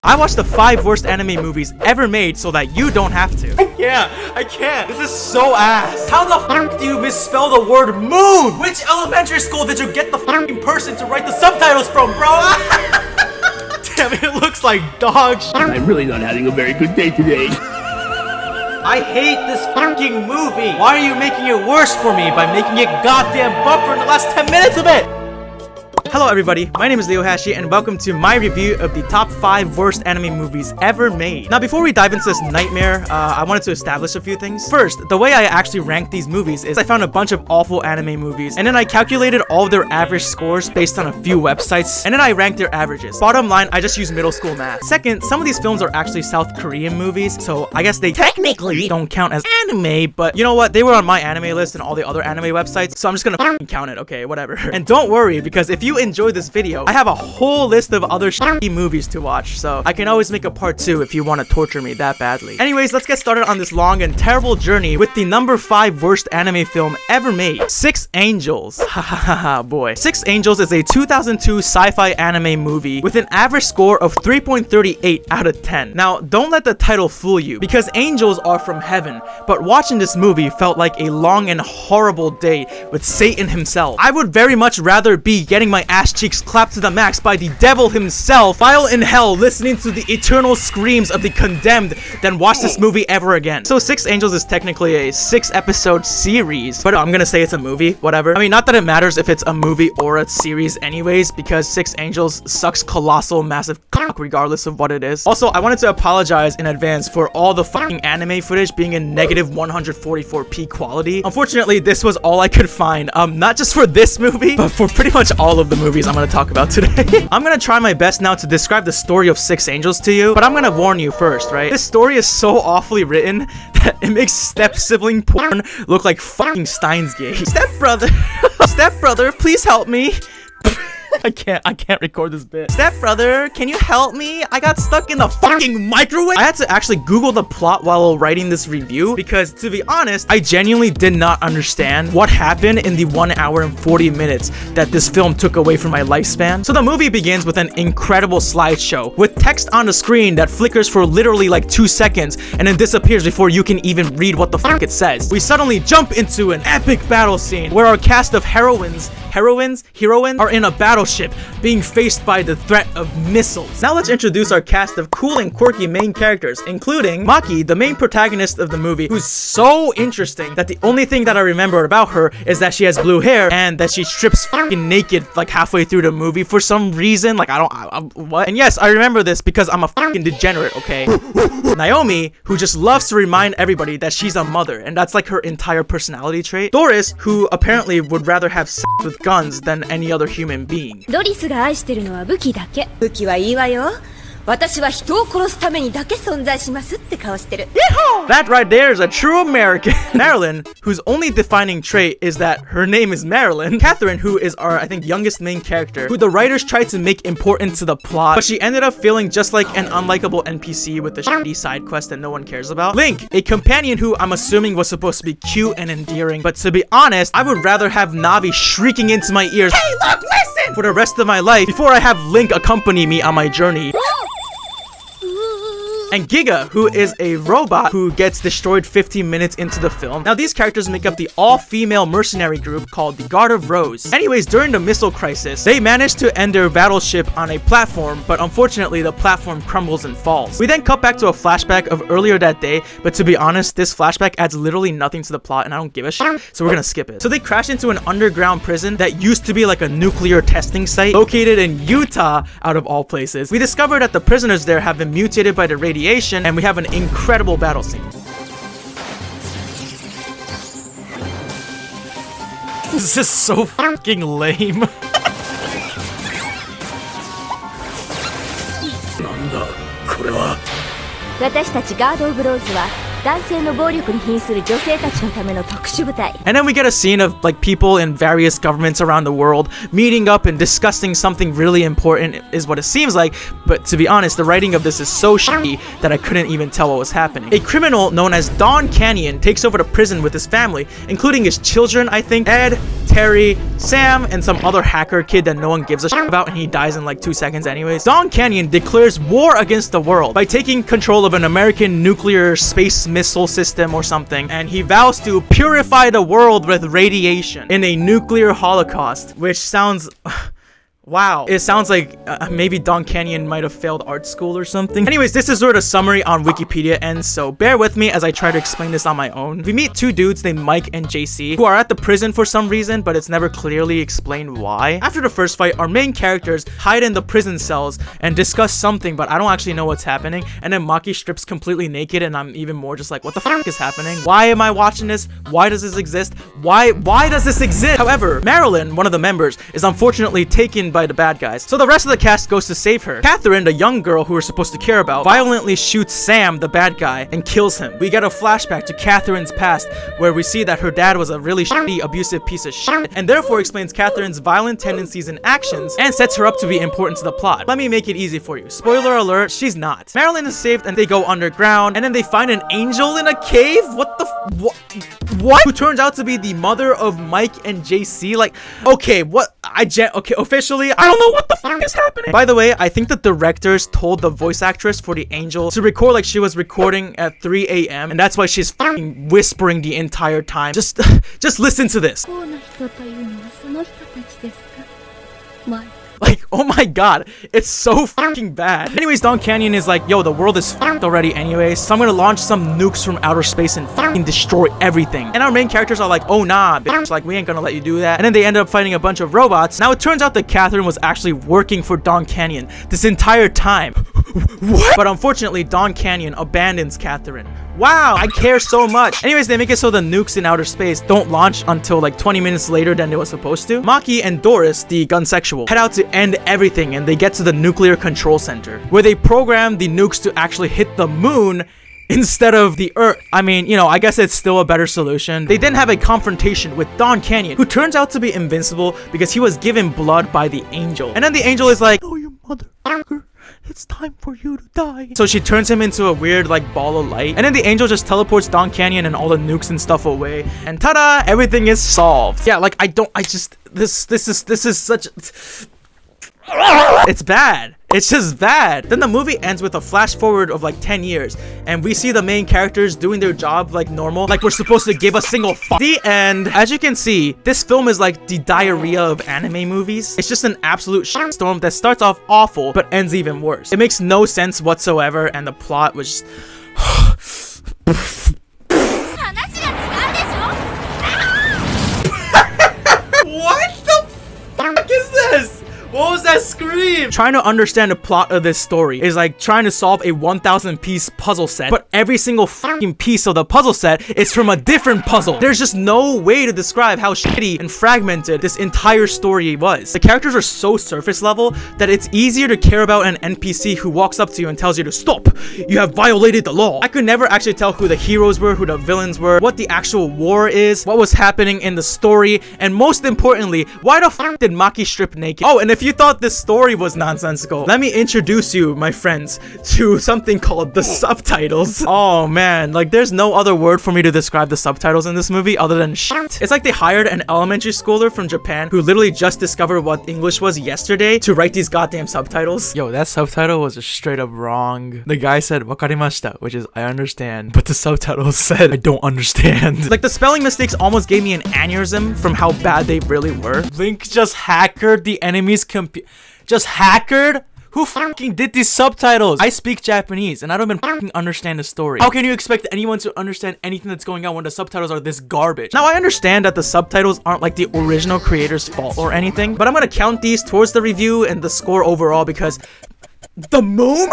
I watched the 5 worst anime movies ever made so that you don't have to. I can't. This is so ass. How the f do you misspell the word moon? Which elementary school did you get the f***ing person to write the subtitles from, bro? Damn, it looks like dog shit. I'm really not having a very good day today. I hate this f***ing movie. Why are you making it worse for me by making it goddamn buffer in the last 10 minutes of it? Hello everybody, my name is Leo Hashi and welcome to my review of the top 5 worst anime movies ever made. Now before we dive into this nightmare, I wanted to establish a few things. First, the way I actually rank these movies is I found a bunch of awful anime movies and then I calculated all of their average scores based on a few websites and then I ranked their averages. Bottom line, I just used middle school math. Second, some of these films are actually South Korean movies, so I guess they technically don't count as anime, but you know what? They were on my anime list and all the other anime websites, so I'm just gonna count it, okay? Whatever. And don't worry, because if you enjoy this video, I have a whole list of other shitty movies to watch, so I can always make a part 2 if you want to torture me that badly. Anyways, let's get started on this long and terrible journey with the number 5 worst anime film ever made, 6 Angels. Hahaha, boy. 6 Angels is a 2002 sci-fi anime movie with an average score of 3.38 out of 10. Now, don't let the title fool you, because angels are from heaven, but watching this movie felt like a long and horrible day with Satan himself. I would very much rather be getting my ass cheeks clapped to the max by the devil himself while in hell listening to the eternal screams of the condemned than watch this movie ever again. So 6 Angels is technically a 6-episode series, but I'm gonna say it's a movie, whatever. I mean, not that it matters if it's a movie or a series anyways, because 6 Angels sucks colossal massive cock regardless of what it is. Also, I wanted to apologize in advance for all the fucking anime footage being in negative 144p quality. Unfortunately, this was all I could find, not just for this movie, but for pretty much all of the movies I'm gonna talk about today. I'm gonna try my best now to describe the story of 6 Angels to you, but I'm gonna warn you first, right? This story is so awfully written that it makes step-sibling porn look like fucking Steins Gate. Stepbrother, stepbrother, please help me. I can't record this bit. Stepbrother, can you help me? I got stuck in the fucking microwave. I had to actually Google the plot while writing this review because, to be honest, I genuinely did not understand what happened in the 1 hour and 40 minutes that this film took away from my lifespan. So the movie begins with an incredible slideshow with text on the screen that flickers for literally like 2 seconds and then disappears before you can even read what the fuck it says. We suddenly jump into an epic battle scene where our cast of heroines are in a battleship being faced by the threat of missiles. Now let's introduce our cast of cool and quirky main characters, including Maki, the main protagonist of the movie, who's so interesting that the only thing that I remember about her is that she has blue hair and that she strips fucking naked like halfway through the movie for some reason. Like what? And yes, I remember this because I'm a fucking degenerate, okay? Naomi, who just loves to remind everybody that she's a mother, and that's like her entire personality trait. Doris, who apparently would rather have sex with guns than any other human being. ドリスが愛してるのは武器だけ。武器はいいわよ。私は人を殺すためにだけ存在しますって顔してる。That right there is a true American. Marilyn, whose only defining trait is that her name is Marilyn. Catherine, who is our, I think, youngest main character, who the writers tried to make important to the plot, but she ended up feeling just like an unlikable NPC with a shitty side quest that no one cares about. Link, a companion who I'm assuming was supposed to be cute and endearing, but to be honest, I would rather have Navi shrieking into my ears, "Hey, look, listen!" for the rest of my life before I have Link accompany me on my journey. And Giga, who is a robot who gets destroyed 15 minutes into the film. Now these characters make up the all-female mercenary group called the Guard of Rose. Anyways, during the missile crisis, they managed to end their battleship on a platform, but unfortunately the platform crumbles and falls. We then cut back to a flashback of earlier that day, but to be honest, this flashback adds literally nothing to the plot and I don't give a shit, so we're gonna skip it. So they crash into an underground prison that used to be like a nuclear testing site located in Utah, out of all places. We discover that the prisoners there have been mutated by the radiation, and we have an incredible battle scene. This is so fucking lame. 私たちガード・オブ・ローズは男性の暴力に瀕する女性たちのための特殊部隊。 And then we get a scene of like people in various governments around the world meeting up and discussing something really important is what it seems like, but to be honest, the writing of this is so shitty that I couldn't even tell what was happening. A criminal known as Don Canyon takes over the prison with his family, including his children, I think, Ed, Terry, Sam, and some other hacker kid that no one gives a shit about, and he dies in like 2 seconds anyways. Don Canyon declares war against the world by taking control of an American nuclear space missile system or something, and he vows to purify the world with radiation in a nuclear holocaust, which sounds... Wow, it sounds like maybe Don Canyon might have failed art school or something. Anyways, this is where the summary on Wikipedia ends, so bear with me as I try to explain this on my own. We meet two dudes named Mike and JC who are at the prison for some reason, but it's never clearly explained why. After the first fight, our main characters hide in the prison cells and discuss something, but I don't actually know what's happening. And then Maki strips completely naked, and I'm even more just like, what the fuck is happening? Why am I watching this? Why does this exist? Why does this exist? However, Marilyn, one of the members, is unfortunately taken by the bad guys, so the rest of the cast goes to save her. Catherine, the young girl who we're supposed to care about, violently shoots Sam, the bad guy, and kills him. We get a flashback to Catherine's past where we see that her dad was a really shitty, abusive piece of shit, and therefore explains Catherine's violent tendencies and actions and sets her up to be important to the plot. Let me make it easy for you. Spoiler alert, she's not. Marilyn is saved and they go underground, and then they find an angel in a cave? What the what? Who turns out to be the mother of Mike and JC? Like, okay, what? Okay, officially, I don't know what the fuck is happening. By the way, I think the directors told the voice actress for the angel to record like she was recording at 3 a.m. and that's why she's fucking whispering the entire time. Just listen to this. Like, oh my god, it's so fucking bad. Anyways, Don Canyon is like, yo, the world is fucked already anyways, so I'm gonna launch some nukes from outer space and fucking destroy everything. And our main characters are like, oh nah, bitch, like, we ain't gonna let you do that. And then they end up fighting a bunch of robots. Now it turns out that Catherine was actually working for Don Canyon this entire time. What? But unfortunately, Don Canyon abandons Catherine. Wow, I care so much. Anyways, they make it so the nukes in outer space don't launch until like 20 minutes later than they were supposed to. Maki and Doris, the gunsexual, head out to end everything, and they get to the nuclear control center where they program the nukes to actually hit the moon instead of the Earth. I mean, you know, I guess it's still a better solution. They then have a confrontation with Don Canyon, who turns out to be invincible because he was given blood by the angel. And then the angel is like, oh, you motherfucker, it's time for you to die. So she turns him into a weird like ball of light, and then the angel just teleports Don Canyon and all the nukes and stuff away, and ta-da, everything is solved. Yeah, like this is such it's bad. It's just bad. Then the movie ends with a flash forward of like 10 years, and we see the main characters doing their job like normal, like we're supposed to give a single fuck. The end. As you can see, this film is like the diarrhea of anime movies. It's just an absolute shitstorm that starts off awful but ends even worse. It makes no sense whatsoever, and the plot was just what the fuck is this? What was that scream? Trying to understand the plot of this story is like trying to solve a 1,000-piece puzzle set, but every single fucking piece of the puzzle set is from a different puzzle. There's just no way to describe how shitty and fragmented this entire story was. The characters are so surface level that it's easier to care about an NPC who walks up to you and tells you to stop. You have violated the law. I could never actually tell who the heroes were, who the villains were, what the actual war is, what was happening in the story, and most importantly, why the fuck did Maki strip naked? Oh, and if you thought this story was nonsensical, let me introduce you, my friends, to something called the subtitles. Oh man, like there's no other word for me to describe the subtitles in this movie other than shit. It's like they hired an elementary schooler from Japan who literally just discovered what English was yesterday to write these goddamn subtitles. Yo, that subtitle was just straight up wrong. The guy said wakarimashita, which is I understand, but the subtitles said I don't understand. Like the spelling mistakes almost gave me an aneurysm from how bad they really were. Link just hackered the enemy's just hackered? Who fucking did these subtitles? I speak Japanese and I don't even fucking understand the story. How can you expect anyone to understand anything that's going on when the subtitles are this garbage? Now I understand that the subtitles aren't like the original creator's fault or anything, but I'm gonna count these towards the review and the score overall because the moon?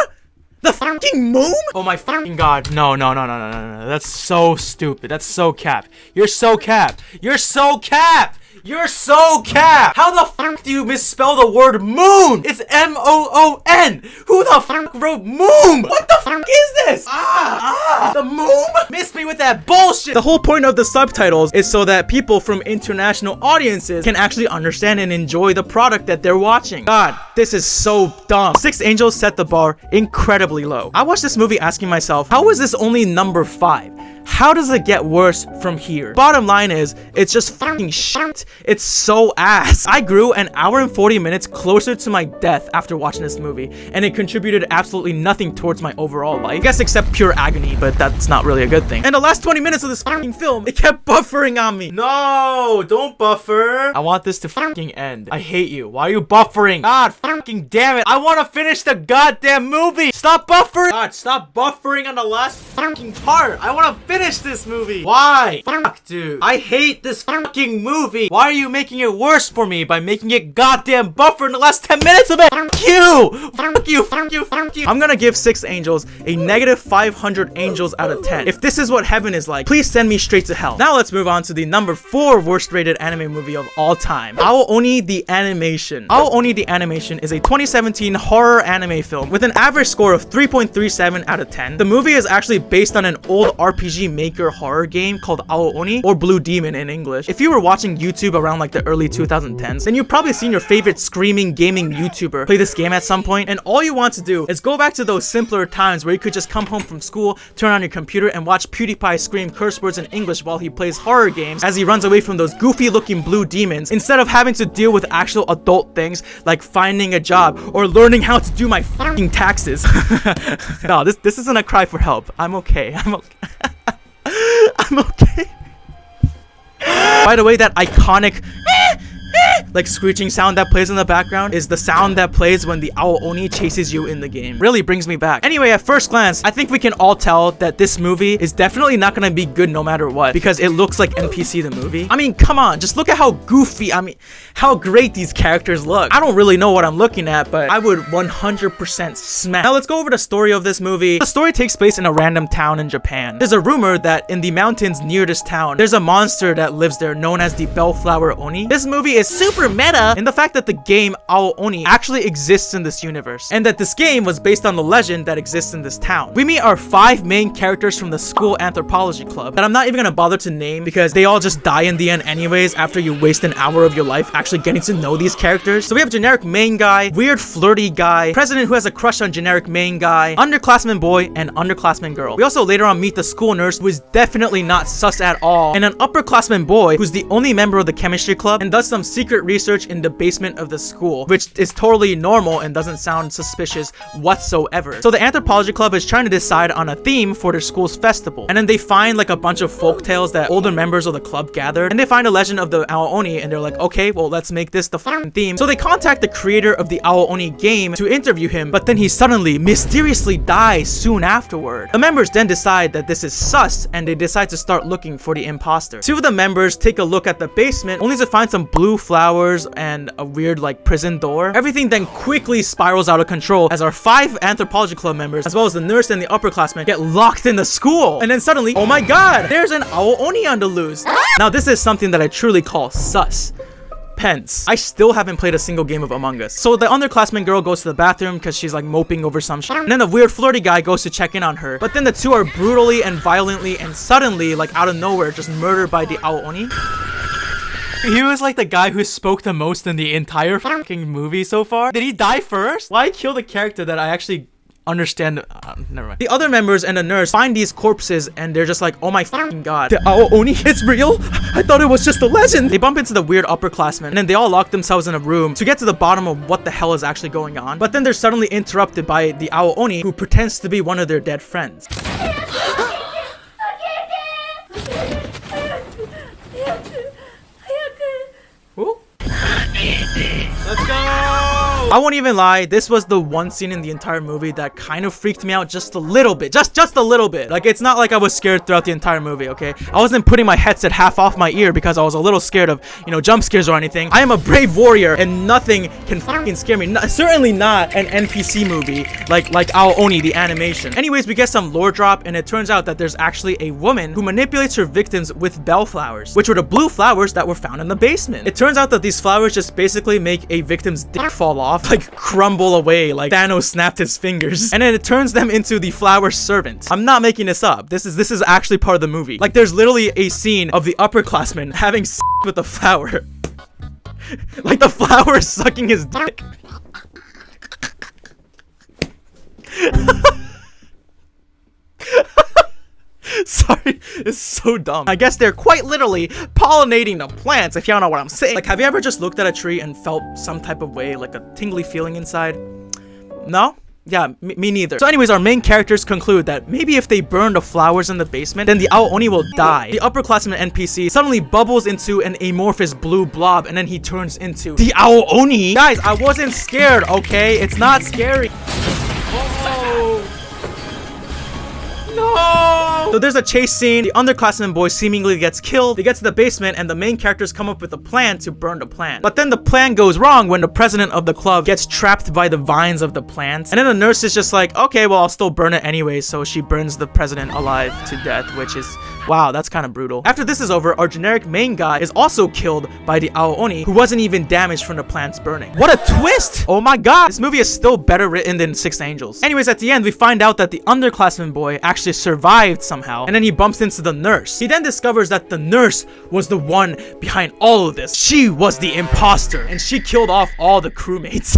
The fucking moon? Oh my fucking god. No. That's so stupid. That's so cap. You're so cap. You're so cap. You're so cap! How the fuck do you misspell the word moon? It's M-O-O-N! Who the fuck wrote moon? What the fuck is this? The moon? Missed me with that bullshit! The whole point of the subtitles is so that people from international audiences can actually understand and enjoy the product that they're watching. God, this is so dumb. Six Angels set the bar incredibly low. I watched this movie asking myself, how is this only number 5? How does it get worse from here? Bottom line is, it's just fucking shit. It's so ass. I grew an hour and 40 minutes closer to my death after watching this movie, and it contributed absolutely nothing towards my overall life. I guess except pure agony, but that's not really a good thing. And the last 20 minutes of this fucking film, it kept buffering on me. No, don't buffer. I want this to fucking end. I hate you. Why are you buffering? God fucking damn it. I want to finish the goddamn movie. Stop buffering. God, stop buffering on the last fucking part. I want to finish this movie. Why? Fuck, dude. I hate this fucking movie. Why are you making it worse for me by making it goddamn buffer in the last 10 minutes of it? Fuck you. Fuck you. Fuck you. Fuck you. I'm gonna give Six Angels a negative 500 angels out of 10. If this is what heaven is like, please send me straight to hell. Now let's move on to the number 4 worst rated anime movie of all time. Oni The Animation. Oni The Animation is a 2017 horror anime film with an average score of 3.37 out of 10. The movie is actually based on an old RPG maker horror game called Oni, or Blue Demon in English. If you were watching YouTube around like the early 2010s, then you've probably seen your favorite screaming gaming YouTuber play this game at some point, and all you want to do is go back to those simpler times where you could just come home from school, turn on your computer, and watch PewDiePie scream curse words in English while he plays horror games as he runs away from those goofy looking blue demons, instead of having to deal with actual adult things like finding a job or learning how to do my fucking taxes. No, this isn't a cry for help. I'm okay. I'm okay. I'm okay. By the way, that iconic like screeching sound that plays in the background is the sound that plays when the Oni chases you in the game. Really brings me back. Anyway, at first glance, I think we can all tell that this movie is definitely not gonna be good no matter what, because it looks like NPC the movie. I mean, come on, just look at how goofy, how great these characters look. I don't really know what I'm looking at, but I would 100% smash. Now let's go over the story of this movie. The story takes place in a random town in Japan. There's a rumor that in the mountains near this town, there's a monster that lives there known as the Bellflower Oni. This movie is super meta in the fact that the game Oni actually exists in this universe, and that this game was based on the legend that exists in this town. We meet our 5 main characters from the school anthropology club that I'm not even gonna bother to name because they all just die in the end anyways after you waste an hour of your life actually getting to know these characters. So we have generic main guy, weird flirty guy, president who has a crush on generic main guy, underclassman boy, and underclassman girl. We also later on meet the school nurse who is definitely not sus at all, and an upperclassman boy who's the only member of the chemistry club and does some secret research in the basement of the school, which is totally normal and doesn't sound suspicious whatsoever. So the anthropology club is trying to decide on a theme for their school's festival, and then they find like a bunch of folk tales that older members of the club gathered, and they find a legend of the Oni, and they're like, okay, well, let's make this the fucking theme. So they contact the creator of the Oni game to interview him, but then he suddenly mysteriously dies soon afterward. The members then decide that this is sus, and they decide to start looking for the imposter. 2 of the members take a look at the basement only to find some blue flowers and a weird like prison door. Everything then quickly spirals out of control as our 5 anthropology club members, as well as the nurse and the upperclassmen, get locked in the school. And then suddenly, oh my god, there's an Oni on the loose. Now this is something that I truly call sus. Pence. I still haven't played a single game of Among Us. So the underclassman girl goes to the bathroom because she's like moping over some shit. And then the weird flirty guy goes to check in on her. But then the 2 are brutally and violently and suddenly, like out of nowhere, just murdered by the Oni. He was like the guy who spoke the most in the entire fucking movie so far. Did he die first? Why kill the character that I actually understand? Never mind. The other members and the nurse find these corpses and they're just like, oh my fucking god, the Oni, it's real? I thought it was just a legend. They bump into the weird upperclassmen and then they all lock themselves in a room to get to the bottom of what the hell is actually going on. But then they're suddenly interrupted by the Oni, who pretends to be one of their dead friends. Who? Let's go! I won't even lie, this was the one scene in the entire movie that kind of freaked me out just a little bit. Just a little bit. Like, it's not like I was scared throughout the entire movie, okay? I wasn't putting my headset half off my ear because I was a little scared of, you know, jump scares or anything. I am a brave warrior and nothing can fucking scare me. Certainly not an NPC movie like Oni The Animation. Anyways, we get some lore drop and it turns out that there's actually a woman who manipulates her victims with bellflowers, which were the blue flowers that were found in the basement. It turns out that these flowers just basically make a victim's dick fall off, like crumble away, like Thanos snapped his fingers, and then it turns them into the flower servant. I'm not making this up. This is actually part of the movie. Like, there's literally a scene of the upperclassman having sex with a flower. Like, the flower is sucking his dick. Sorry, it's so dumb. I guess they're quite literally pollinating the plants, if y'all know what I'm saying. Like, have you ever just looked at a tree and felt some type of way, like a tingly feeling inside? No? Yeah, me neither. So anyways, our main characters conclude that maybe if they burn the flowers in the basement, then the Oni will die. The upperclassman NPC suddenly bubbles into an amorphous blue blob, and then he turns into the Oni. Guys, I wasn't scared, okay? It's not scary. Oh. No! So there's a chase scene. The underclassman boy seemingly gets killed. They get to the basement and the main characters come up with a plan to burn the plant. But then the plan goes wrong when the president of the club gets trapped by the vines of the plants. And then the nurse is just like, okay, well, I'll still burn it anyway. So she burns the president alive to death, which is, wow, that's kind of brutal. After this is over, our generic main guy is also killed by the Oni, who wasn't even damaged from the plants burning. What a twist! Oh my god, this movie is still better written than Six Angels. Anyways, at the end, we find out that the underclassman boy actually survived somehow, and then he bumps into the nurse. He then discovers that the nurse was the one behind all of this. She was the imposter, and she killed off all the crewmates.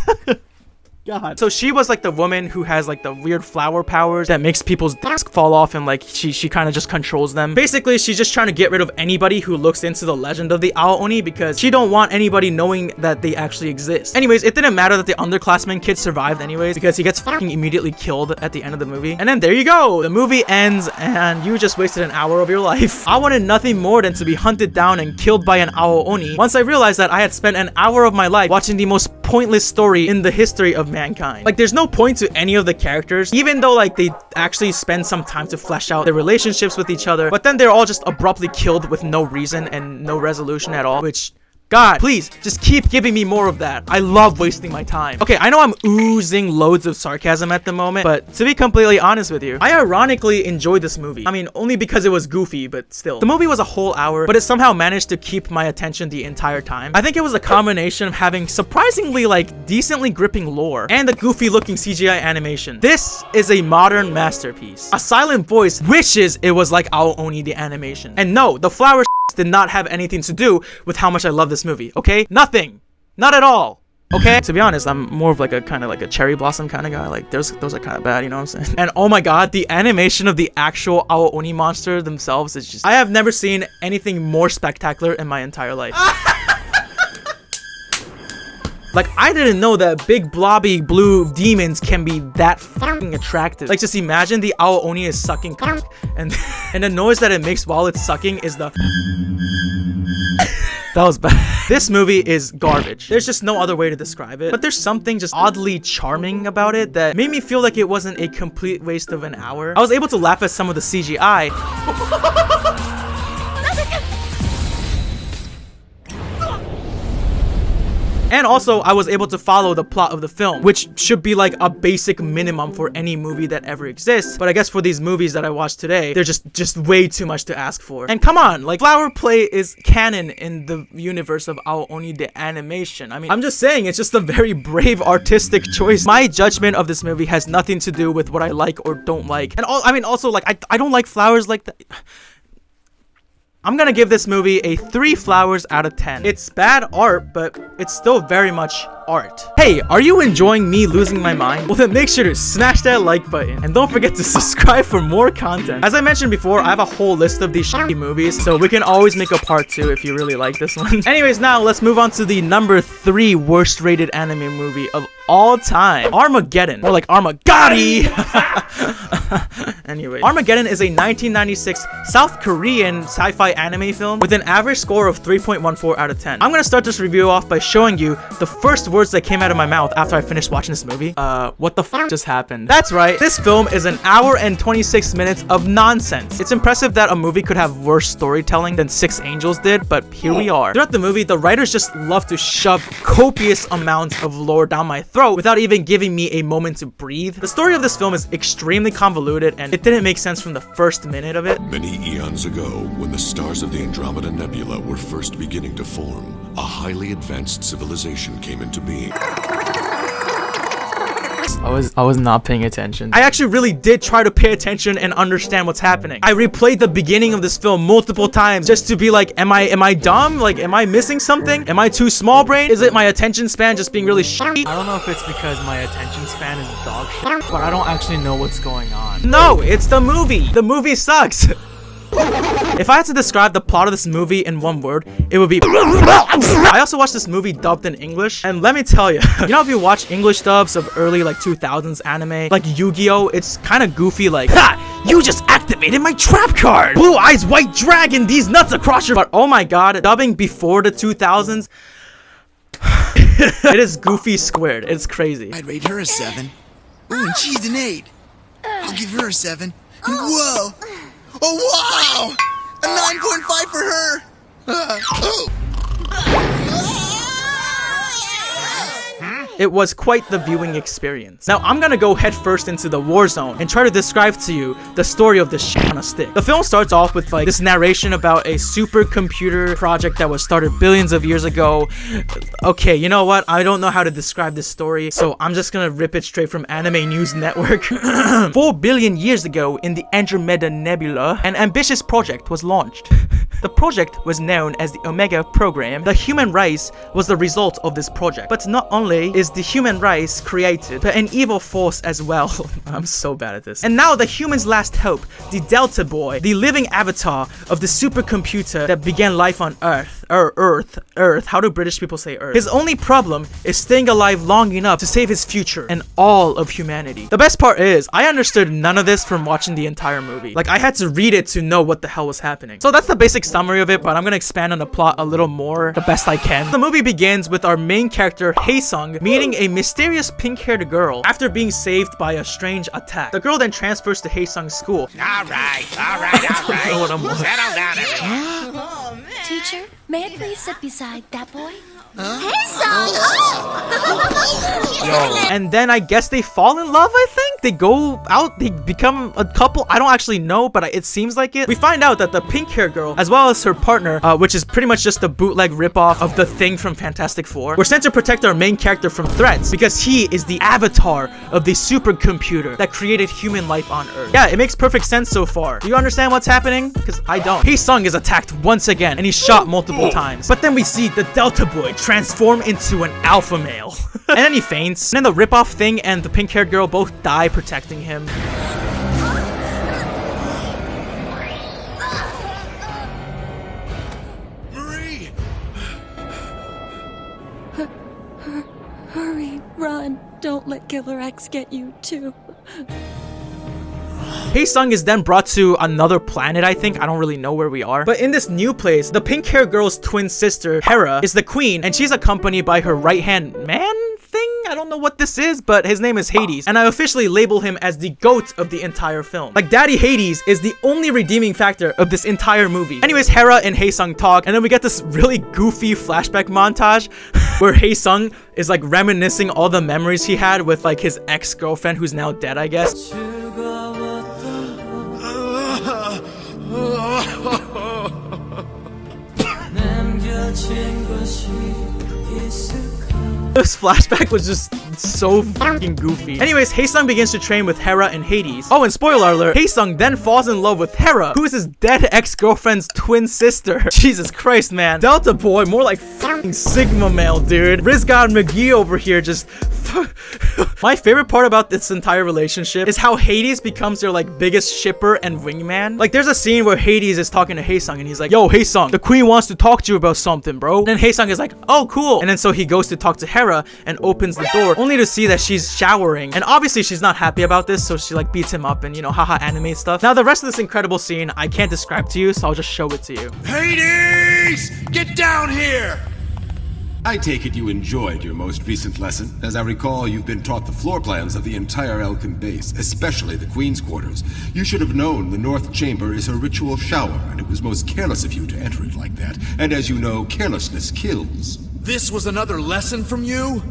God. So she was like the woman who has like the weird flower powers that makes people's dicks fall off, and like she kind of just controls them. Basically, she's just trying to get rid of anybody who looks into the legend of the Oni because she don't want anybody knowing that they actually exist. Anyways, it didn't matter that the underclassman kid survived anyways because he gets fucking immediately killed at the end of the movie. And then there you go. The movie ends and you just wasted an hour of your life. I wanted nothing more than to be hunted down and killed by an Oni once I realized that I had spent an hour of my life watching the most pointless story in the history of mankind. Like, there's no point to any of the characters, even though like they actually spend some time to flesh out their relationships with each other, but then they're all just abruptly killed with no reason and no resolution at all, which, God, please, just keep giving me more of that. I love wasting my time. Okay, I know I'm oozing loads of sarcasm at the moment, but to be completely honest with you, I ironically enjoyed this movie. I mean, only because it was goofy, but still. The movie was a whole hour, but it somehow managed to keep my attention the entire time. I think it was a combination of having surprisingly, like, decently gripping lore and a goofy looking CGI animation. This is a modern masterpiece. A silent voice wishes it was like Oni The Animation. And no, the flower did not have anything to do with how much I love this movie, okay? Nothing. Not at all. Okay? To be honest, I'm more of like a kind of like a cherry blossom kind of guy. Like, those are kind of bad, you know what I'm saying? And oh my god, the animation of the actual Oni monster themselves is just... I have never seen anything more spectacular in my entire life. Like, I didn't know that big blobby blue demons can be that fucking attractive. Like, just imagine the Oni is sucking and the noise that it makes while it's sucking is the... That was bad. This movie is garbage. There's just no other way to describe it. But there's something just oddly charming about it that made me feel like it wasn't a complete waste of an hour. I was able to laugh at some of the CGI. And also, I was able to follow the plot of the film, which should be like a basic minimum for any movie that ever exists. But I guess for these movies that I watched today, they're just way too much to ask for. And come on, like, flower play is canon in the universe of Oni The Animation. I mean, I'm just saying, it's just a very brave artistic choice. My judgment of this movie has nothing to do with what I like or don't like. And I mean, also, like, I don't like flowers like that. I'm gonna give this movie a 3 flowers out of 10. It's bad art, but it's still very much art. Hey, are you enjoying me losing my mind? Well, then make sure to smash that like button. And don't forget to subscribe for more content. As I mentioned before, I have a whole list of these shitty movies, so we can always make a part 2 if you really like this one. Anyways, now let's move on to the number 3 worst rated anime movie of all time. Armageddon. Or like Armageddon. Anyway, Armageddon is a 1996 South Korean sci-fi anime film with an average score of 3.14 out of 10. I'm gonna start this review off by showing you the first words that came out of my mouth after I finished watching this movie. What the f just happened? That's right, this film is an hour and 26 minutes of nonsense. It's impressive that a movie could have worse storytelling than Six Angels did, but here we are. Throughout the movie, the writers just love to shove copious amounts of lore down my throat without even giving me a moment to breathe. The story of this film is extremely convoluted and it didn't make sense from the first minute of it. Many eons ago, when the stars of the Andromeda Nebula were first beginning to form, a highly advanced civilization came into being. I was not paying attention. I actually really did try to pay attention and understand what's happening. I replayed the beginning of this film multiple times just to be like, am I dumb? Like, am I missing something? Am I too small brain? Is it my attention span just being really shitty? I don't know if it's because my attention span is dog shit, but I don't actually know what's going on. No, it's the movie. The movie sucks. If I had to describe the plot of this movie in one word, it would be I also watched this movie dubbed in English, and let me tell you, you know, if you watch English dubs of early like 2000s anime, like Yu-Gi-Oh, it's kind of goofy, like, ha! You just activated my trap card! Blue eyes, white dragon, these nuts across your— But oh my god, dubbing before the 2000s, it is goofy squared. It's crazy. I'd rate her a 7. Ooh, and she's an 8. I'll give her a 7. And whoa! Oh wow! A 9.5 for her! It was quite the viewing experience. Now, I'm gonna go headfirst into the war zone and try to describe to you the story of this shit on a stick. The film starts off with like this narration about a supercomputer project that was started billions of years ago. Okay, you know what? I don't know how to describe this story, so I'm just gonna rip it straight from Anime News Network. 4 billion years ago in the Andromeda Nebula, an ambitious project was launched. The project was known as the Omega Program. The human race was the result of this project. But not only is the human race created, but an evil force as well. I'm so bad at this. And now the human's last hope, the Delta Boy, the living avatar of the supercomputer that began life on Earth. Earth. How do British people say Earth? His only problem is staying alive long enough to save his future and all of humanity. The best part is, I understood none of this from watching the entire movie. Like, I had to read it to know what the hell was happening. So that's the basic summary of it, but I'm gonna expand on the plot a little more, the best I can. The movie begins with our main character, Hae-sung, meeting a mysterious pink-haired girl after being saved by a strange attack. The girl then transfers to Hae-sung's school. All right. Settle down, everyone. Teacher, may I please sit beside that boy? And then I guess they fall in love, I think? They go out, they become a couple. I don't actually know, but it seems like it. We find out that the pink hair girl, as well as her partner, which is pretty much just a bootleg ripoff of the Thing from Fantastic Four, were sent to protect our main character from threats because he is the avatar of the supercomputer that created human life on Earth. Yeah, it makes perfect sense so far. Do you understand what's happening? Because I don't. Hae-sung is attacked once again, and he's shot multiple times. But then we see the Delta Boy transform into an alpha male. And then he faints. And then the ripoff Thing and the pink-haired girl both die protecting him. Marie! Hurry, run. Don't let Killer X get you, too. Hae-sung is then brought to another planet, I think. I don't really know where we are. But in this new place, the pink-haired girl's twin sister, Hera, is the queen, and she's accompanied by her right-hand man thing? I don't know what this is, but his name is Hades, and I officially label him as the GOAT of the entire film. Like, Daddy Hades is the only redeeming factor of this entire movie. Anyways, Hera and Hae-sung talk, and then we get this really goofy flashback montage where Hae-sung is like reminiscing all the memories he had with like his ex-girlfriend who's now dead, I guess. This flashback was just so fucking goofy. Anyways, Hae-sung begins to train with Hera and Hades. Oh, and spoiler alert, Hae-sung then falls in love with Hera, who is his dead ex-girlfriend's twin sister. Jesus Christ, man. Delta Boy, more like fucking Sigma male, dude. Rizgan McGee over here just... My favorite part about this entire relationship is how Hades becomes their like biggest shipper and wingman. Like, there's a scene where Hades is talking to Hae-sung and he's like, yo, Hae-sung, the queen wants to talk to you about something, bro. And then Hae-sung is like, oh, cool. And then so he goes to talk to Hera and opens the door, only only to see that she's showering. And obviously she's not happy about this, so she like beats him up and, you know, haha anime stuff. Now the rest of this incredible scene I can't describe to you, so I'll just show it to you. Hades! Get down here! I take it you enjoyed your most recent lesson. As I recall, you've been taught the floor plans of the entire Elkin base, especially the Queen's quarters. You should have known the North Chamber is her ritual shower, and it was most careless of you to enter it like that. And as you know, carelessness kills. This was another lesson from you?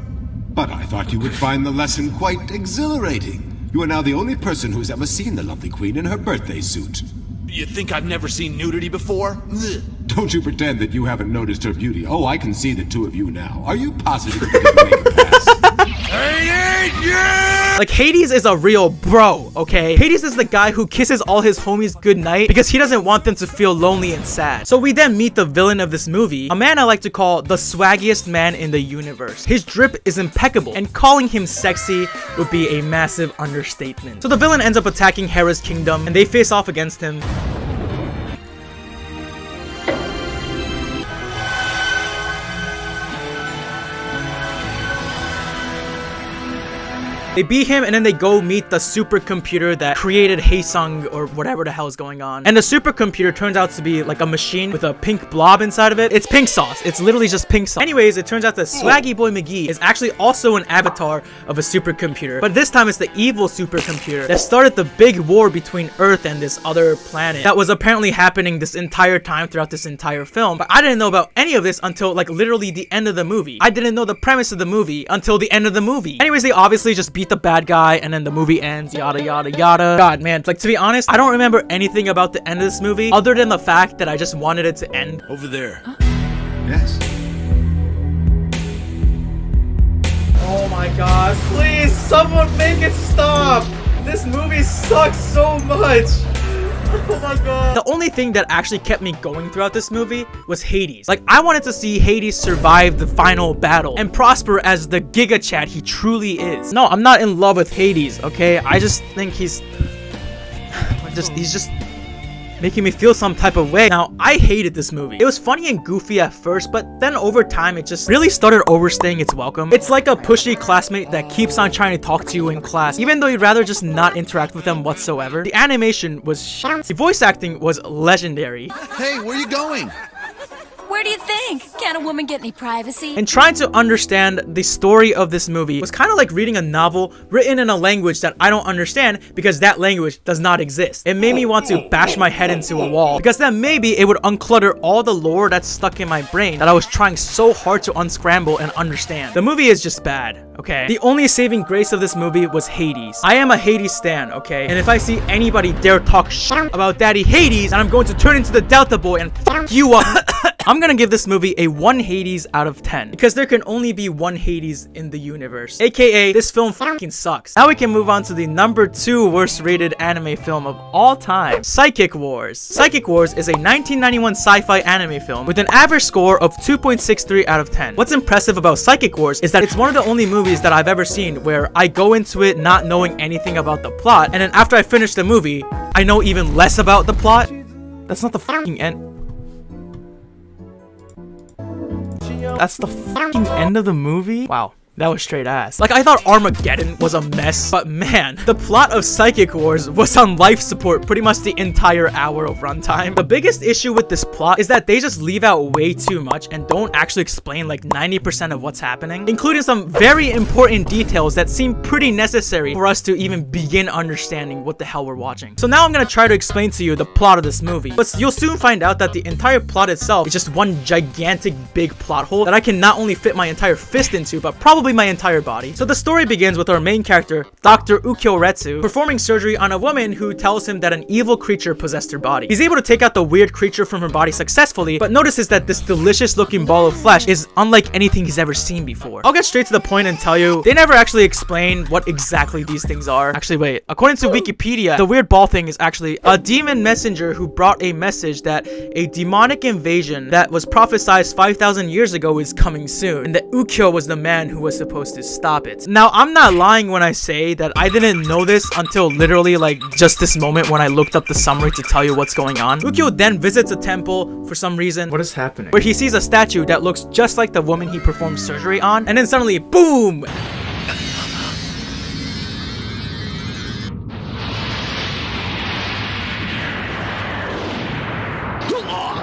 But I thought you would find the lesson quite exhilarating. You are now the only person who's ever seen the lovely Queen in her birthday suit. You think I've never seen nudity before? Ugh. Don't you pretend that you haven't noticed her beauty. Oh, I can see the two of you now. Are you positive you didn't make a pass? Hades, yeah! Like, Hades is a real bro, okay? Hades is the guy who kisses all his homies goodnight because he doesn't want them to feel lonely and sad. So we then meet the villain of this movie, a man I like to call the swaggiest man in the universe. His drip is impeccable, and calling him sexy would be a massive understatement. So the villain ends up attacking Hera's kingdom, and they face off against him. They beat him and then they go meet the supercomputer that created Haesung or whatever the hell is going on. And the supercomputer turns out to be like a machine with a pink blob inside of it. It's pink sauce. It's literally just pink sauce. Anyways, it turns out that Swaggy Boy McGee is actually also an avatar of a supercomputer. But this time it's the evil supercomputer that started the big war between Earth and this other planet that was apparently happening this entire time throughout this entire film. But I didn't know about any of this until like literally the end of the movie. I didn't know the premise of the movie until the end of the movie. Anyways, they obviously just beat the bad guy and then the movie ends, yada yada yada. God, man, like, to be honest, I don't remember anything about the end of this movie other than the fact that I just wanted it to end. Over there. Yes. Oh my god, please, someone make it stop! This movie sucks so much! Oh my god. The only thing that actually kept me going throughout this movie was Hades. Like, I wanted to see Hades survive the final battle and prosper as the Giga Chad he truly is. No, I'm not in love with Hades, okay? I just think he's just making me feel some type of way. Now, I hated this movie. It was funny and goofy at first, but then over time, it just really started overstaying its welcome. It's like a pushy classmate that keeps on trying to talk to you in class, even though you'd rather just not interact with them whatsoever. The animation was shit. The voice acting was legendary. Hey, where you going? Where do you think? Can't a woman get any privacy? And trying to understand the story of this movie was kind of like reading a novel written in a language that I don't understand because that language does not exist. It made me want to bash my head into a wall because then maybe it would unclutter all the lore that's stuck in my brain that I was trying so hard to unscramble and understand. The movie is just bad, okay? The only saving grace of this movie was Hades. I am a Hades stan, okay? And if I see anybody dare talk shit about Daddy Hades, and I'm going to turn into the Delta Boy and fuck you up. I'm gonna give this movie a 1 Hades out of 10 because there can only be 1 Hades in the universe, aka this film fucking sucks. Now we can move on to the number 2 worst rated anime film of all time, Psychic Wars. Psychic Wars is a 1991 sci-fi anime film with an average score of 2.63 out of 10. What's impressive about Psychic Wars is that it's one of the only movies that I've ever seen where I go into it not knowing anything about the plot, and then after I finish the movie, I know even less about the plot. That's not the fucking end. That's the fucking end of the movie? Wow. That was straight ass. Like, I thought Armageddon was a mess, but man, the plot of Psychic Wars was on life support pretty much the entire hour of runtime. The biggest issue with this plot is that they just leave out way too much and don't actually explain like 90% of what's happening, including some very important details that seem pretty necessary for us to even begin understanding what the hell we're watching. So now I'm gonna try to explain to you the plot of this movie, but you'll soon find out that the entire plot itself is just one gigantic big plot hole that I can not only fit my entire fist into, but probably my entire body. So the story begins with our main character, Dr. Ukyo-retsu, performing surgery on a woman who tells him that an evil creature possessed her body. He's able to take out the weird creature from her body successfully, but notices that this delicious looking ball of flesh is unlike anything he's ever seen before. I'll get straight to the point and tell you, they never actually explain what exactly these things are. Actually, wait. According to Wikipedia, the weird ball thing is actually a demon messenger who brought a message that a demonic invasion that was prophesied 5,000 years ago is coming soon, and that Ukyo was the man who was supposed to stop it. Now, I'm not lying when I say that I didn't know this until literally like just this moment when I looked up the summary to tell you what's going on. Ukyo then visits a temple for some reason. What is happening? Where he sees a statue that looks just like the woman he performed surgery on, and then suddenly, boom!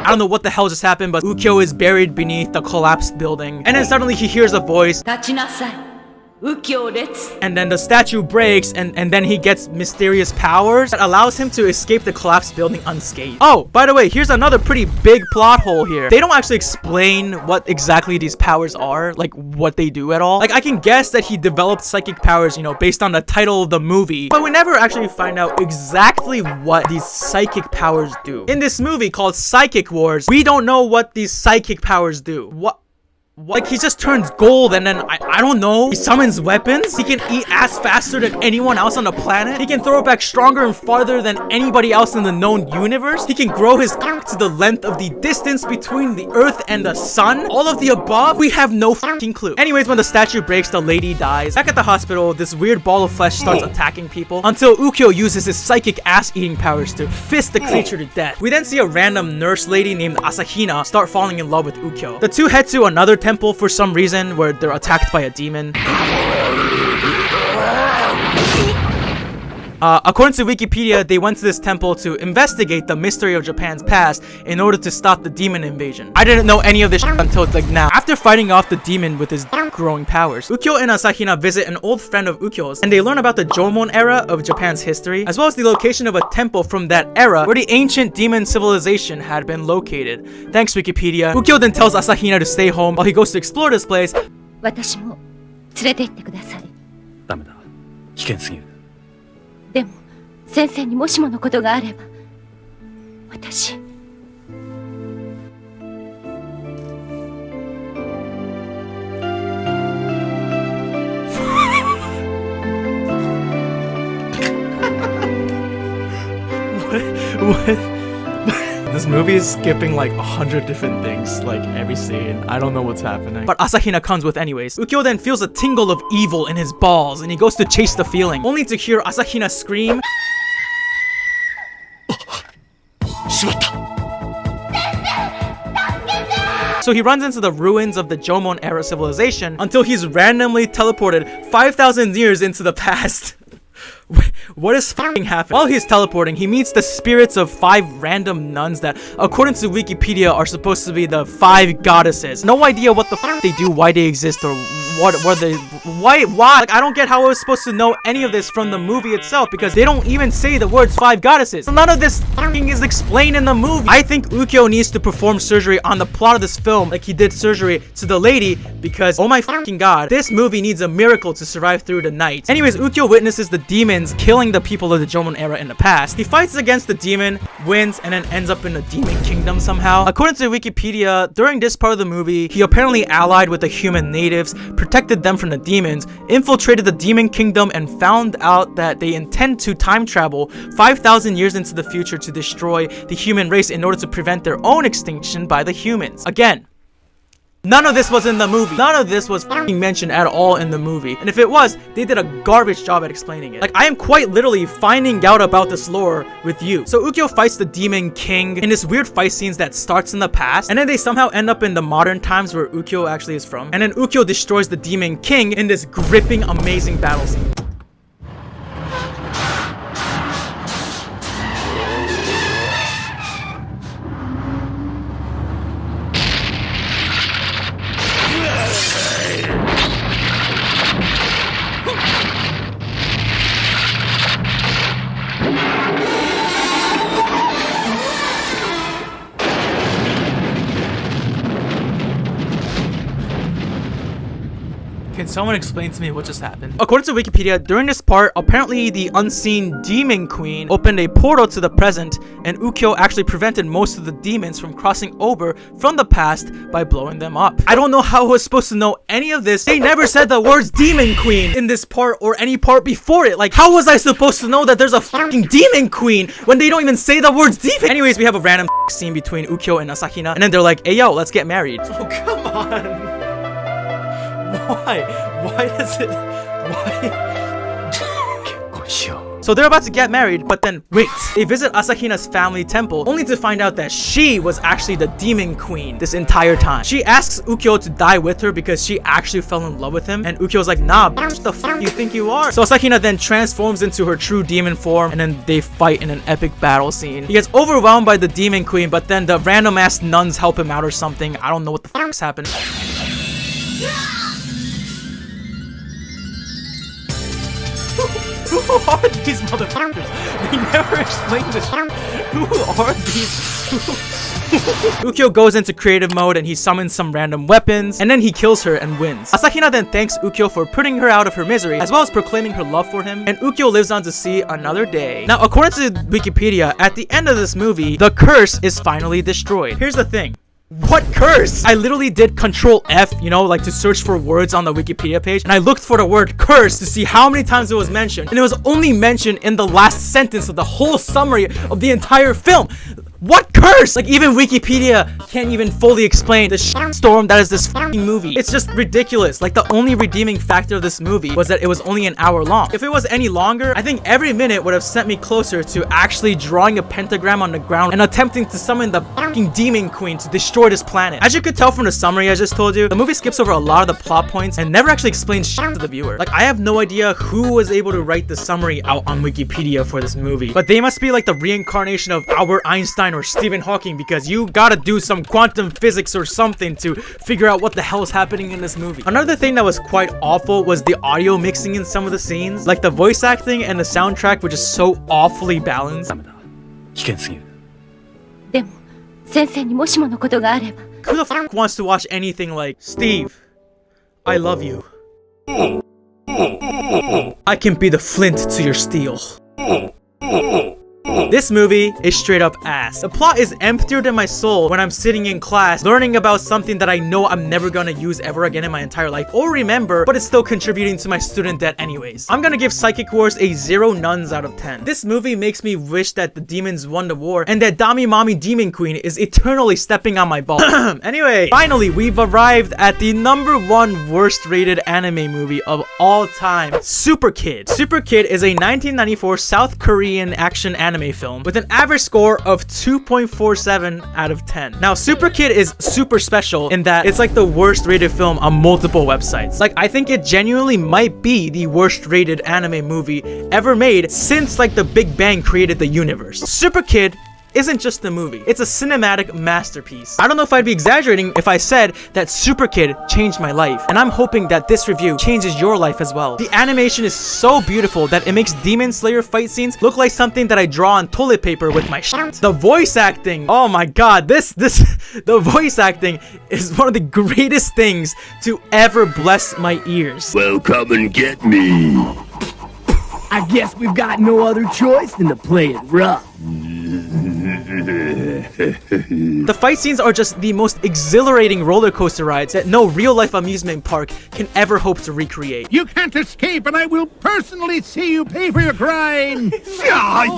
I don't know what the hell just happened, but Ukyo is buried beneath the collapsed building. And then suddenly he hears a voice. And then the statue breaks, and then he gets mysterious powers that allows him to escape the collapsed building unscathed. Oh, by the way, here's another pretty big plot hole here. They don't actually explain what exactly these powers are, like what they do at all. Like, I can guess that he developed psychic powers, you know, based on the title of the movie, but we never actually find out exactly what these psychic powers do. In this movie called Psychic Wars, we don't know what these psychic powers do. What? Like, he just turns gold and then, I don't know, he summons weapons? He can eat ass faster than anyone else on the planet? He can throw it back stronger and farther than anybody else in the known universe? He can grow his cock to the length of the distance between the earth and the sun? All of the above? We have no fucking clue. Anyways, when the statue breaks, the lady dies. Back at the hospital, this weird ball of flesh starts attacking people until Ukyo uses his psychic ass-eating powers to fist the creature to death. We then see a random nurse lady named Asahina start falling in love with Ukyo. The two head to another temple for some reason where they're attacked by a demon. According to Wikipedia, they went to this temple to investigate the mystery of Japan's past in order to stop the demon invasion. I didn't know any of this shit until like now. After fighting off the demon with his growing powers, Ukyo and Asahina visit an old friend of Ukyo's, and they learn about the Jomon era of Japan's history, as well as the location of a temple from that era where the ancient demon civilization had been located. Thanks, Wikipedia. Ukyo then tells Asahina to stay home while he goes to explore this place. 私も連れて行ってください。ダメだ。危険すぎる。でも先生にもしものことがあれば私What? This movie is skipping like 100 different things, like every scene. I don't know what's happening. But Asahina comes with anyways. Ukyo then feels a tingle of evil in his balls and he goes to chase the feeling, only to hear Asahina scream. So he runs into the ruins of the Jomon era civilization until he's randomly teleported 5,000 years into the past. What is f***ing happening? While he's teleporting, he meets the spirits of 5 random nuns that, according to Wikipedia, are supposed to be the 5 goddesses. No idea what the f*** they do, why they exist, or what they... Why? Like, I don't get how I was supposed to know any of this from the movie itself, because they don't even say the words 5 goddesses. None of this f***ing is explained in the movie. I think Ukyo needs to perform surgery on the plot of this film, like he did surgery to the lady, because, oh my f***ing god, this movie needs a miracle to survive through the night. Anyways, Ukyo witnesses the demons killing the people of the Jomon era in the past. He fights against the demon, wins, and then ends up in the demon kingdom somehow. According to Wikipedia, during this part of the movie, he apparently allied with the human natives, protected them from the demons, infiltrated the demon kingdom, and found out that they intend to time travel 5,000 years into the future to destroy the human race in order to prevent their own extinction by the humans. Again, none of this was in the movie. None of this was f***ing mentioned at all in the movie. And if it was, they did a garbage job at explaining it. Like, I am quite literally finding out about this lore with you. So Ukyo fights the Demon King in this weird fight scenes that starts in the past. And then they somehow end up in the modern times where Ukyo actually is from. And then Ukyo destroys the Demon King in this gripping, amazing battle scene. Can someone explain to me what just happened? According to Wikipedia, during this part, apparently the unseen demon queen opened a portal to the present, and Ukyo actually prevented most of the demons from crossing over from the past by blowing them up. I don't know how I was supposed to know any of this. They never said the words demon queen in this part or any part before it. Like, how was I supposed to know that there's a fucking demon queen when they don't even say the words demon? Anyways, we have a random scene between Ukyo and Asahina, and then they're like, hey yo, let's get married. Oh, come on. Why? Why does it... Why? So they're about to get married, but then wait. They visit Asahina's family temple, only to find out that she was actually the demon queen this entire time. She asks Ukyo to die with her because she actually fell in love with him, and Ukyo's like, nah, bitch, the fuck you think you are? So Asahina then transforms into her true demon form, and then they fight in an epic battle scene. He gets overwhelmed by the demon queen, but then the random ass nuns help him out or something. I don't know what the fuck's happened. Who are these motherfuckers? They never explained this. Who are these? Ukyo goes into creative mode and he summons some random weapons, and then he kills her and wins. Asahina then thanks Ukyo for putting her out of her misery, as well as proclaiming her love for him, and Ukyo lives on to see another day. Now, according to Wikipedia, at the end of this movie, the curse is finally destroyed. Here's the thing. What curse? I literally did Control F, you know, like to search for words on the Wikipedia page, and I looked for the word curse to see how many times it was mentioned, and it was only mentioned in the last sentence of the whole summary of the entire film. What curse? Like, even Wikipedia can't even fully explain the storm that is this fucking movie. It's just ridiculous. Like, the only redeeming factor of this movie was that it was only an hour long. If it was any longer, I think every minute would have sent me closer to actually drawing a pentagram on the ground and attempting to summon the fucking demon queen to destroy this planet. As you could tell from the summary I just told you, the movie skips over a lot of the plot points and never actually explains shit to the viewer. Like, I have no idea who was able to write the summary out on Wikipedia for this movie, but they must be like the reincarnation of Albert Einstein or Stephen Hawking, because you gotta do some quantum physics or something to figure out what the hell is happening in this movie. Another thing that was quite awful was the audio mixing in some of the scenes. Like, the voice acting and the soundtrack were just so awfully balanced. Who the fuck wants to watch anything like, Steve, I love you. I can be the flint to your steel. This movie is straight up ass. The plot is emptier than my soul when I'm sitting in class learning about something that I know I'm never gonna use ever again in my entire life or remember, but it's still contributing to my student debt anyways. I'm gonna give Psychic Wars a 0 nuns out of 10. This movie makes me wish that the demons won the war and that Dami Mommy Demon Queen is eternally stepping on my balls. Anyway, finally, we've arrived at the #1 worst rated anime movie of all time, Super Kid. Super Kid is a 1994 South Korean action anime film with an average score of 2.47 out of 10. Now, Super Kid is super special in that it's like the worst rated film on multiple websites. Like, I think it genuinely might be the worst rated anime movie ever made since like the Big Bang created the universe. Super Kid isn't just a movie, it's a cinematic masterpiece. I don't know if I'd be exaggerating if I said that Super Kid changed my life, and I'm hoping that this review changes your life as well. The animation is so beautiful that it makes Demon Slayer fight scenes look like something that I draw on toilet paper with my shit. The voice acting, oh my god, the voice acting is one of the greatest things to ever bless my ears. Well, come and get me. I guess we've got no other choice than to play it rough. The fight scenes are just the most exhilarating roller coaster rides that no real-life amusement park can ever hope to recreate. You can't escape, and I will personally see you pay for your crime.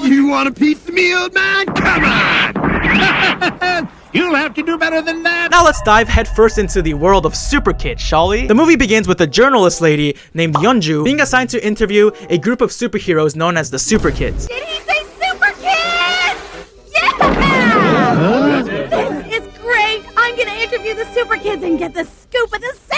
You want a piece of me, old man? Come on! You'll have to do better than that. Now let's dive headfirst into the world of Super Kid, shall we? The movie begins with a journalist lady named Yeonju being assigned to interview a group of superheroes known as the Super Kids. Did he say Super Kids? Yeah! This is great! I'm gonna interview the Super Kids and get the scoop of the century!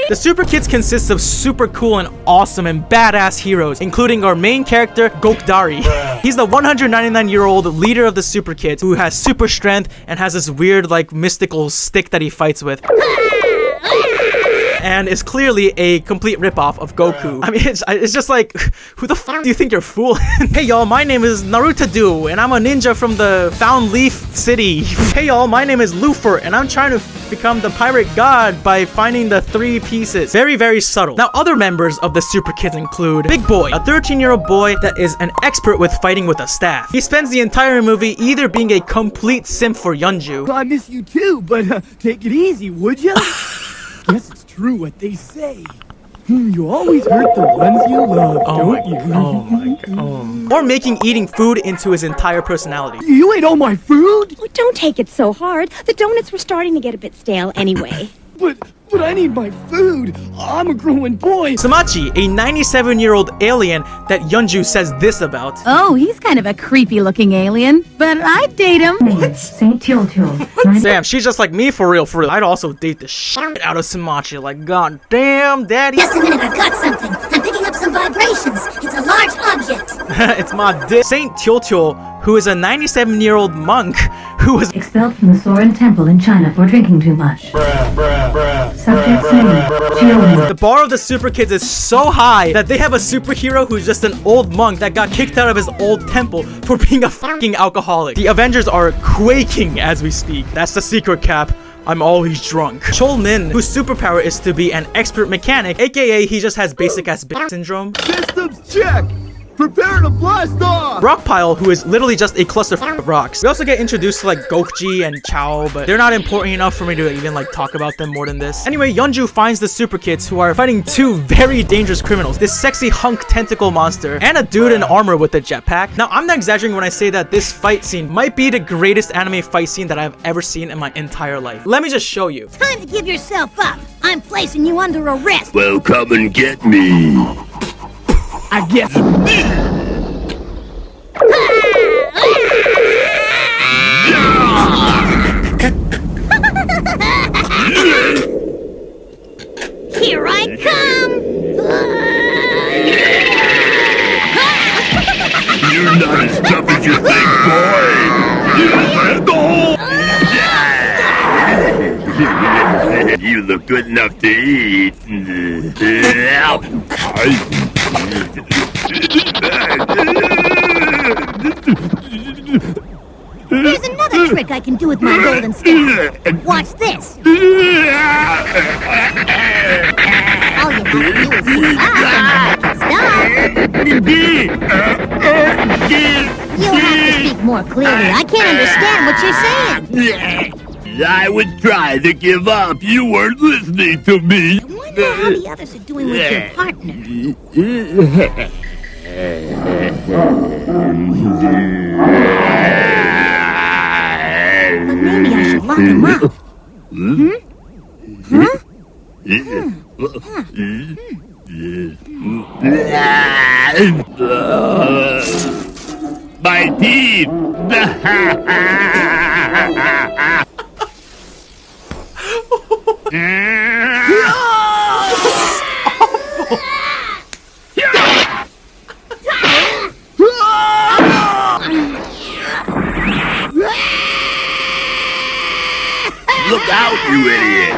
The Super Kids consists of super cool and awesome and badass heroes, including our main character, Gokdari. He's the 199-year-old leader of the Super Kids who has super strength and has this weird, like, mystical stick that he fights with. And is clearly a complete ripoff of Goku. I mean, it's just like, who the fuck do you think you're fooling? Hey y'all, my name is Naruto, and I'm a ninja from the Found Leaf City. Hey y'all, my name is Lufer, and I'm trying to become the pirate god by finding the 3 pieces. Very, very subtle. Now, other members of the Super Kids include Big Boy, a 13-year-old boy that is an expert with fighting with a staff. He spends the entire movie either being a complete simp for Yeonju. I miss you too, but take it easy, would ya? Guess it's true what they say. You always hurt the ones you love, don't you? Oh my god. Or making eating food into his entire personality. You ate all my food? Oh, don't take it so hard. The donuts were starting to get a bit stale anyway. But But I need my food. I'm a growing boy. Samachi, a 97-year-old alien that Yeonju says this about. Oh, he's kind of a creepy-looking alien, but I'd date him. What? Damn, she's just like me for real, for real. I'd also date the shit out of Samachi. Like, god damn, daddy. Just a minute, I've got something. I'm picking up some vibrations. It's a large object. It's my dick. Saint Teotihuacan, who is a 97-year-old monk who was expelled from the Soren Temple in China for drinking too much. Subject's name, Children. The bar of the super kids is so high that they have a superhero who's just an old monk that got kicked out of his old temple for being a fucking alcoholic. The Avengers are quaking as we speak. That's the secret, Cap. I'm always drunk. Chol Min, whose superpower is to be an expert mechanic, aka he just has basic ass bitch syndrome. Systems check. Prepare to blast off! Rockpile, who is literally just a cluster of rocks. We also get introduced to like Gokji and Chao, but they're not important enough for me to even like talk about them more than this. Anyway, Yeonju finds the super kids who are fighting two very dangerous criminals. This sexy hunk tentacle monster and a dude in armor with a jetpack. Now, I'm not exaggerating when I say that this fight scene might be the greatest anime fight scene that I've ever seen in my entire life. Let me just show you. Time to give yourself up. I'm placing you under arrest. Well, come and get me. I guess. Here I come. You're not as tough as you think, boy. You look good enough to eat. There's another trick I can do with my golden staff. Watch this. All you have to do is sit up and I can stop. You'll have to speak more clearly. I can't understand what you're saying. I was trying to give up. You weren't listening to me. I wonder how the others are doing with your partner. But maybe I should lock him up. My teeth! Look out, you idiot!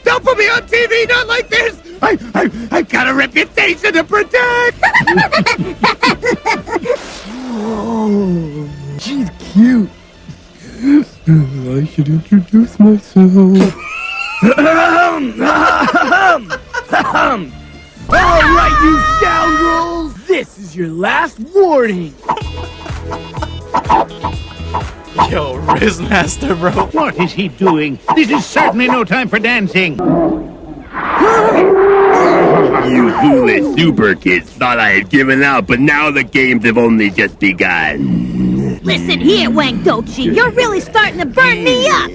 Don't put me on TV, not like this! I've got a reputation to protect! Oh, she's cute. I should introduce myself. All right, you scoundrels! This is your last warning! Yo, Rizmaster, bro. What is he doing? This is certainly no time for dancing. You foolish super kids thought I had given up, but now the games have only just begun. Listen here, Wang Dochi. You're really starting to burn me up.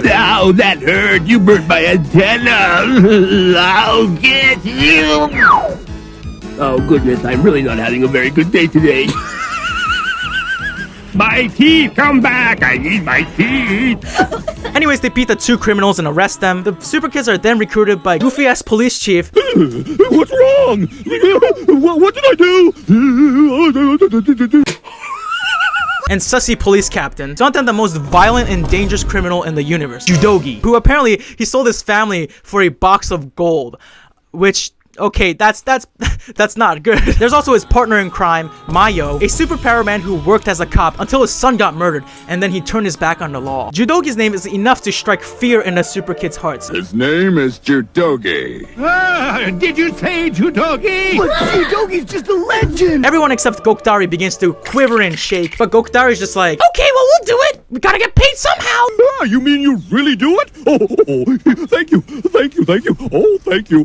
Ow, that hurt! You burned my antenna! I'll get you! Oh goodness, I'm really not having a very good day today. My teeth, come back! I need my teeth! Anyways, they beat the two criminals and arrest them. The super kids are then recruited by goofy-ass police chief. What's wrong? What did I do? And sussy police captain, Jonathan, the most violent and dangerous criminal in the universe, Judogi, who apparently he sold his family for a box of gold, which, okay, that's not good. There's also his partner in crime, Mayo, a superpower man who worked as a cop until his son got murdered, and then he turned his back on the law. Judogi's name is enough to strike fear in the super kids' hearts. His name is Judogi. Did you say Judogi? But Judogi's just a legend! Everyone except Gokdari begins to quiver and shake, but Gokdari's just like, okay, well, we'll do it. We gotta get paid somehow. Ah, you mean you really do it? Oh, thank you. Oh, thank you.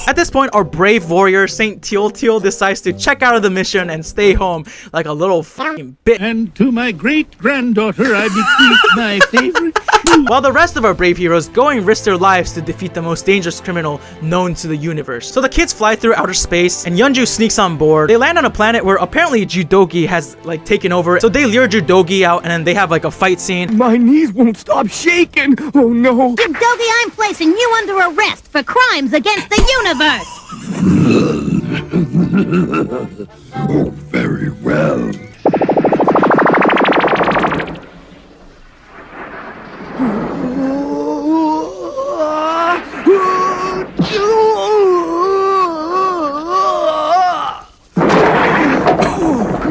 At this point, our brave warrior, Saint Teal decides to check out of the mission and stay home like a little fucking bitch. And to my great-granddaughter, I bequeath my favorite shoe. While the rest of our brave heroes go and risk their lives to defeat the most dangerous criminal known to the universe. So the kids fly through outer space, and Yeonju sneaks on board. They land on a planet where apparently Judogi has like taken over. So they lure Judogi out, and then they have like a fight scene. My knees won't stop shaking. Oh no. Judogi, I'm placing you under arrest for crimes against the universe. Oh, very well.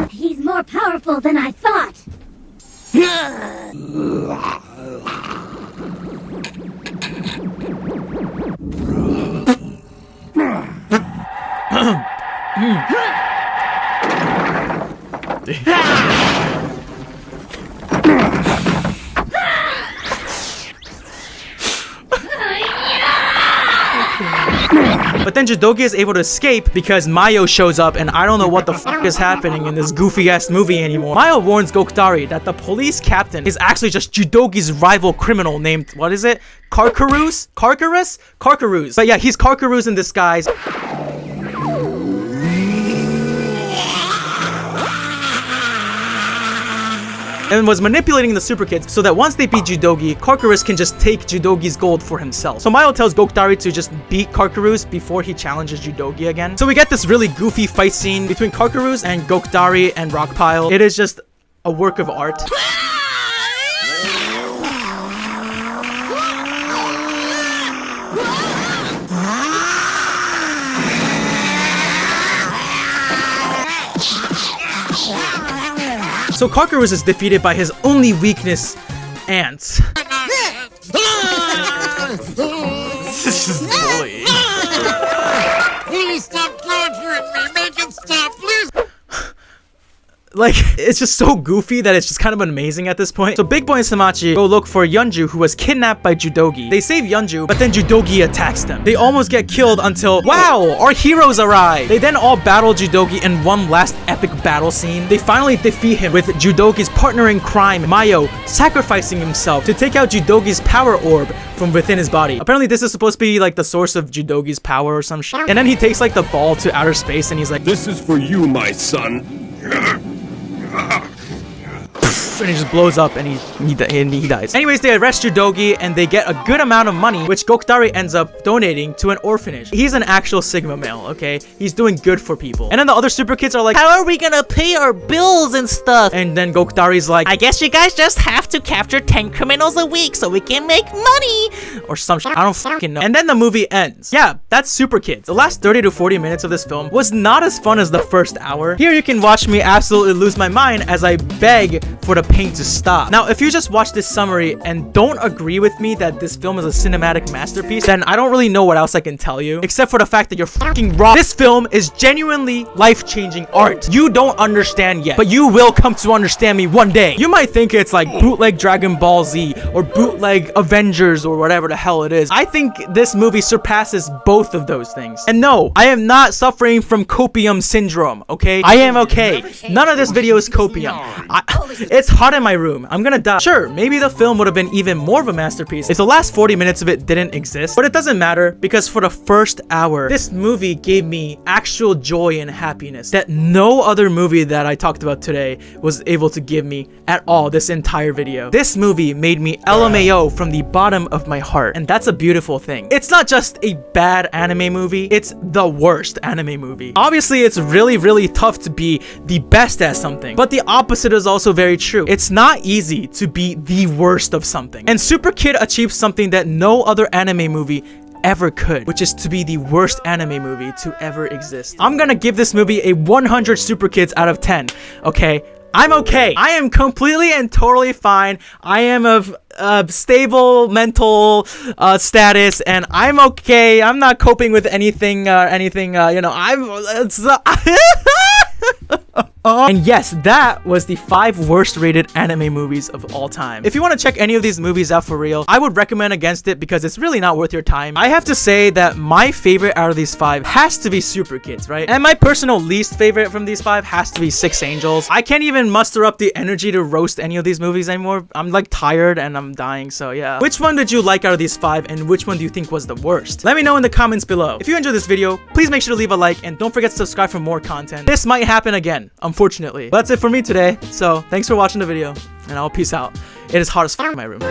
He's more powerful than I thought. But then Judogi is able to escape because Mayo shows up, and I don't know what the fuck is happening in this goofy ass movie anymore. Mayo warns Gokdari that the police captain is actually just Judogi's rival criminal named, what is it? Karkaruz? But yeah, he's Karkaruz in disguise. And was manipulating the super kids so that once they beat Judogi, Karkaruz can just take Judogi's gold for himself. So Mayo tells Gokdari to just beat Karkaruz before he challenges Judogi again. So we get this really goofy fight scene between Karkaruz and Gokdari and Rockpile. It is just a work of art. So Karkaruz is defeated by his only weakness, ants. This is bullying. Please stop torturing me. Make it stop, please. Like, it's just so goofy that it's just kind of amazing at this point. So Big Boy and Samachi go look for Yeonju, who was kidnapped by Judogi. They save Yeonju, but then Judogi attacks them. They almost get killed until, wow, our heroes arrive. They then all battle Judogi in one last epic battle scene. They finally defeat him with Judogi's partner in crime, Mayo, sacrificing himself to take out Judogi's power orb from within his body. Apparently this is supposed to be like the source of Judogi's power or some shit. And then he takes like the ball to outer space and he's like, "This is for you, my son." and he just blows up and he dies. Anyways, they arrest Judogi and they get a good amount of money, which Gokdari ends up donating to an orphanage. He's an actual Sigma male, okay? He's doing good for people. And then the other super kids are like, how are we gonna pay our bills and stuff? And then Gokdari's like, I guess you guys just have to capture 10 criminals a week so we can make money. Or some shit. I don't fucking know. And then the movie ends. Yeah, that's Super Kids. The last 30 to 40 minutes of this film was not as fun as the first hour. Here you can watch me absolutely lose my mind as I beg for the pain to stop. Now, if you just watch this summary and don't agree with me that this film is a cinematic masterpiece, then I don't really know what else I can tell you, except for the fact that you're fucking wrong. This film is genuinely life-changing art. You don't understand yet, but you will come to understand me one day. You might think it's like bootleg Dragon Ball Z or bootleg Avengers or whatever the hell it is. I think this movie surpasses both of those things. And no, I am not suffering from copium syndrome, okay? I am okay. None of this video is copium. It's hot in my room. I'm gonna die. Sure, maybe the film would have been even more of a masterpiece if the last 40 minutes of it didn't exist, but it doesn't matter because for the first hour, this movie gave me actual joy and happiness that no other movie that I talked about today was able to give me at all this entire video. This movie made me LMAO from the bottom of my heart, and that's a beautiful thing. It's not just a bad anime movie, it's the worst anime movie. Obviously, it's really tough to be the best at something, but the opposite is also very true. It's not easy to be the worst of something. And Super Kid achieved something that no other anime movie ever could, which is to be the worst anime movie to ever exist. I'm gonna give this movie a 100 Super Kids out of 10, okay? I'm okay. I am completely and totally fine. I am of stable mental status, and I'm okay. I'm not coping with anything, you know, And yes, that was the 5 worst rated anime movies of all time. If you want to check any of these movies out for real, I would recommend against it because it's really not worth your time. I have to say that my favorite out of these 5 has to be Super Kids, right? And my personal least favorite from these 5 has to be 6 Angels. I can't even muster up the energy to roast any of these movies anymore. I'm like tired and I'm dying, so yeah. Which one did you like out of these 5 and which one do you think was the worst? Let me know in the comments below. If you enjoyed this video, please make sure to leave a like and don't forget to subscribe for more content. This might happen again, unfortunately. But that's it for me today, so thanks for watching the video and I'll peace out. It is hot as f in my room.